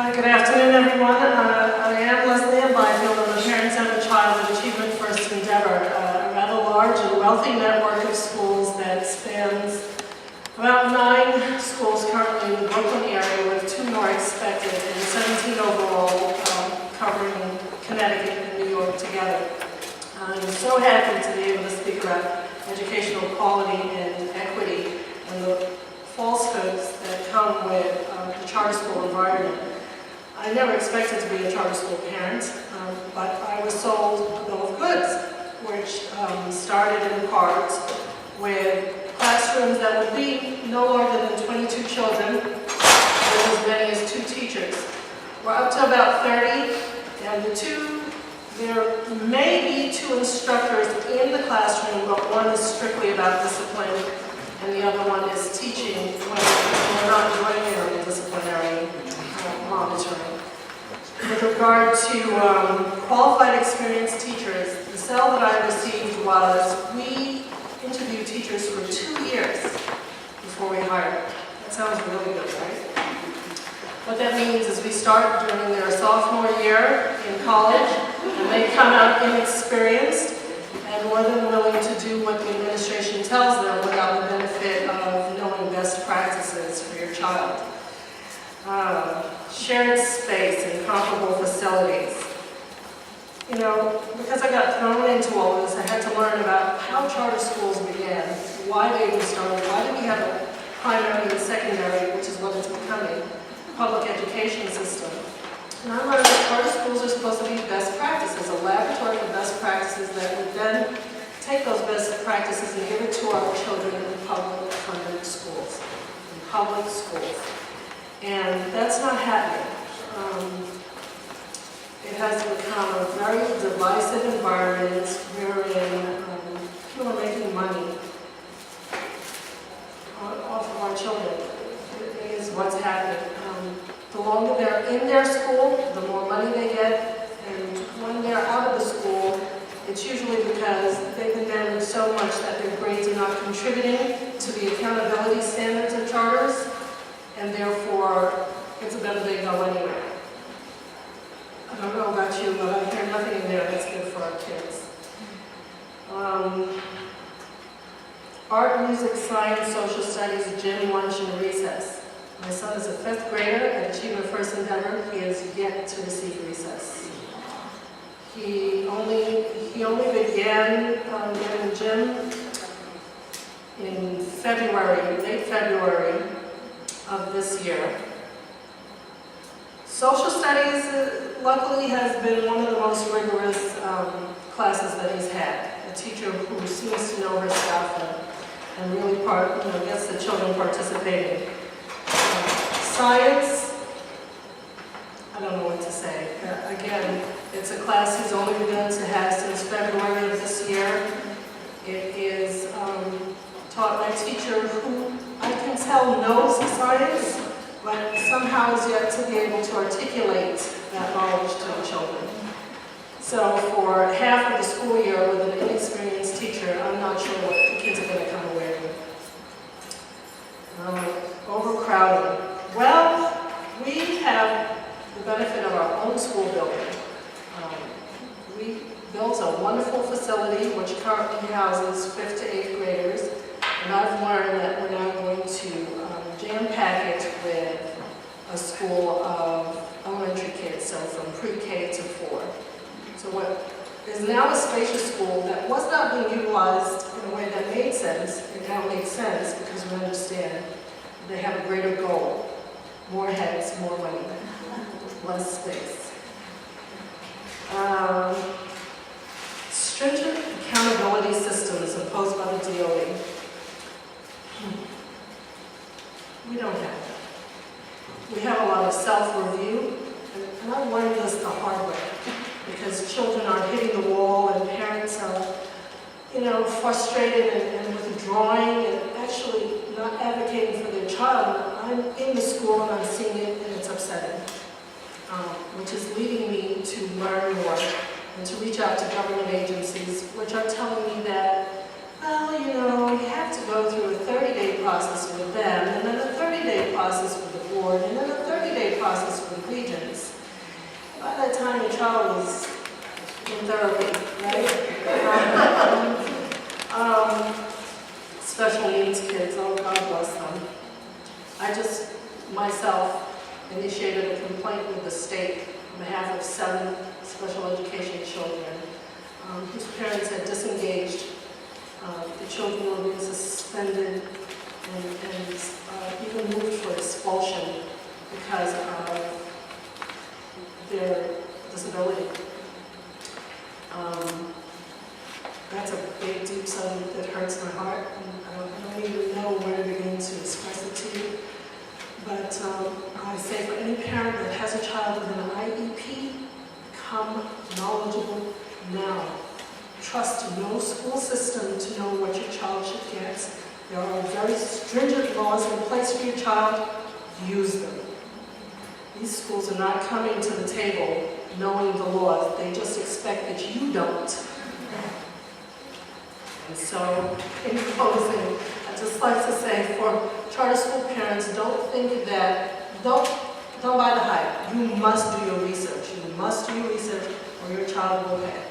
Good afternoon, everyone. I am Leslie Byfield. I'm the Parent Centered Child Achievement First Endeavor, a rather large and wealthy network of schools that spans about 9 schools currently in the Brooklyn area, with 2 more expected, and 17 overall, covering Connecticut and New York together. I'm so happy to be able to speak about educational quality and equity and the falsehoods that come with the charter school environment. I never expected to be a charter school parent, but I was sold a bill of goods, which started in part with classrooms that would be no larger than 22 children, with as many as 2 teachers. We're up to about 30, and there may be 2 instructors in the classroom, but one is strictly about discipline, and the other one is teaching when we're not doing any disciplinary monitoring. With regard to qualified experienced teachers, the sell that I received was, we interview teachers for 2 years before we hire them. That sounds really good, right? What that means is we start during their sophomore year in college, and they come out inexperienced and more than willing to do what the administration tells them without the benefit of knowing best practices for your child. Shared space and comparable facilities. You know, because I got thrown into all this, I had to learn about how charter schools began, why they were started, why do we have a primary and secondary, which is what it's becoming, public education system. And I learned that charter schools are supposed to be best practices, a laboratory of best practices that would then take those best practices and give it to our children in public funded schools, in public schools. And that's not happening. It has become a very divisive environment wherein people are making money off of our children. It is what's happening. The longer they're in their school, the more money they get, and when they're out of the school, it's usually because they've been damaged so much that their grades are not contributing to the accountability standards of charters, and therefore it's better they go anywhere. I don't know about you, but I hear nothing in there that's good for our kids. Art, music, science, social studies, gym, lunch, and recess. My son is a 5th grader at Achievement First Endeavor. He has yet to receive recess. He only began getting gym in February, late February of this year. Social studies, luckily, has been one of the most rigorous classes that he's had. A teacher who seems to know her stuff and really gets the children participating. Science, I don't know what to say. Again, it's a class he's only begun to have since February of this year. It is taught by a teacher who I can tell knows science, but somehow is yet to be able to articulate that knowledge to the children. So for half of the school year with an inexperienced teacher, I'm not sure what the kids are going to come away with. Overcrowding. Well, we have the benefit of our own school building. We built a wonderful facility which currently houses 5th to 8th graders, and I've learned that we're now going to jam-pack it with a school of elementary kids, so from pre-K to 4. So what is now a spacious school that was not being utilized in a way that made sense, it now makes sense because we understand they have a greater goal. More heads, more money, less space. Stringent accountability systems imposed by the DOE. We don't have that. We have a lot of self-review, and I've learned this the hard way, because children are hitting the wall and parents are, frustrated and withdrawing and actually not advocating for their child. I'm in the school and I'm seeing it, and it's upsetting, which is leading me to learn more and to reach out to government agencies, which are telling me that, well, you have to go through a 30-day process with them, and then a 30-day process with the board, and then a 30-day process with the region. child was in therapy, right? Special needs kids, oh God bless them. I just, myself, initiated a complaint with the state on behalf of 7 special education children whose parents had disengaged. The children were being suspended and even moved for expulsion because of their disability. That's a big, deep subject that hurts my heart, and I don't even know where to begin to express it to you. But I say for any parent that has a child with an IEP, become knowledgeable now. Trust no school system to know what your child should get. There are very stringent laws in place for your child. Use them. These schools are not coming to the table knowing the laws. They just expect that you don't. And so, in closing, I'd just like to say for charter school parents, don't think that, don't buy the hype. You must do your research. You must do your research or your child will pay.